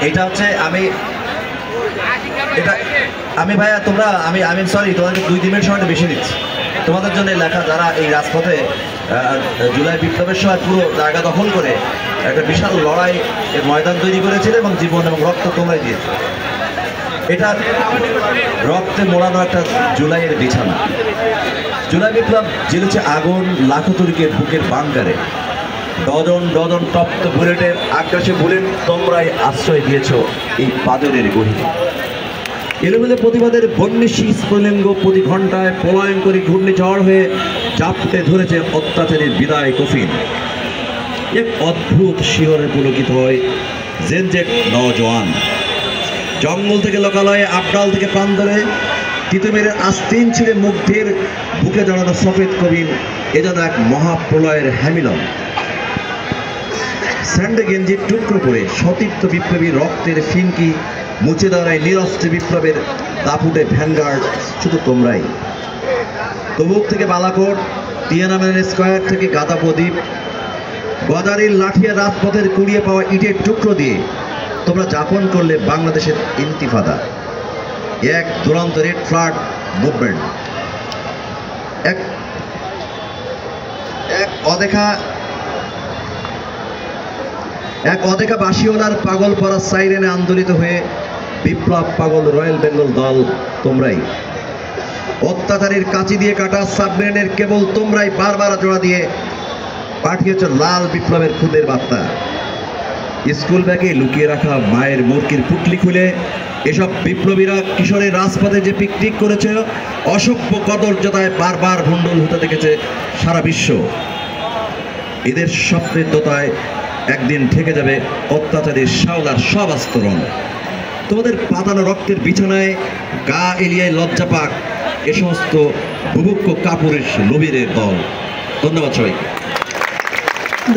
এটা হচ্ছে আমি ভাইয়া তোমরা আমি সরি তোমাদের 2 দিনের সময়টা বেশি দিচ্ছি তোমাদের জন্য লেখা, যারা এই রাজপথে জুলাই বিপ্লবের সময় পুরো জায়গা দখল করে একটা বিশাল লড়াই ময়দান তৈরি করেছিল এবং জীবন এবং রক্ত তোমরাই দিয়েছে। এটা রক্তে মোড়ানো একটা জুলাইয়ের বিছানা। জুলাই বিপ্লব জ্বেলেছে আগুন লাখো তরিকের বুকের বাঙ্কারে, ডজন ডজন তপ্ত বুলেটের আকাশে বুলেট তোমরাই আশ্রয় দিয়েছ এই পাদরের গহিনে। এলোমেলো প্রতিবাদের বন্যী স্ফুলিঙ্গ প্রতি ঘন্টায় পলায়নকরী ঘূর্ণিঝড় হয়ে চাপতে ধরেছে অত্যাচারের বিদায় কফিন। এক অদ্ভুত শিহরে পুলকিত হয় জেনজেট নওজোয়ান। জঙ্গল থেকে লোকালয়ে, আবডাল থেকে প্রান্তরে, তিতুমিরের আস্তিন ছিঁড়ে মুগ্ধের বুকে জড়ানো সফেদ কবিন এ যেন এক মহাপ্রলয়ের হ্যামিলন। স্যান্ডে গেঞ্জির টুকরো করে সতীর্থ বিপ্লবী রক্তের ফিনকি মুছে দাঁড়ায় নিরস্ত্র বিপ্লবের দাপুটে ভ্যানগার্ড শুধু তোমরাই। তবুক থেকে বালাকোট, তিয়ানামেন স্কোয়ার থেকে গাদা প্রদীপ, গদারির লাঠিয়া রাজপথের কুড়িয়ে পাওয়া ইটের টুকরো দিয়ে তোমরা যাপন করলে বাংলাদেশের ইন্তিফাদা, এক দুরন্ত রেড ফ্ল্যাগ মুভমেন্ট, এক অদেখা বাসিওলার পাগল পরা সাইরেনে আন্দোলিত হয়ে বিপ্লব পাগল রয়্যাল বেঙ্গল দল তোমরাই। অত্যাচারের কাঁচি দিয়ে কাটা সাবমেরিনের কেবল তোমরাই বারবার জোড়া দিয়ে পাঠিয়েছ লাল বিপ্লবের খুদের বার্তা। স্কুল ব্যাগে লুকিয়ে রাখা মায়ের মুরগির পুটলি খুলে এসব বিপ্লবীরা কিশোরের রাজপথে যে পিকনিক করেছে, অসভ্য কদর্যতায় বারবার ভণ্ডুল হতে দেখেছে সারা বিশ্ব। এদের স্বপ্নের দোতায় একদিন ঠেকে যাবে অত্যাচারী শাওলার সব আস্তরণ। তোমাদের পাতানো রক্তের বিছানায় গা এলিয়ায় লজ্জা পাক এ সমস্ত বুভুক্ষ কাপুরের নবীরের দল। ধন্যবাদ সবাইকে।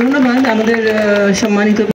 ধন্যবাদ আমাদের সম্মানিত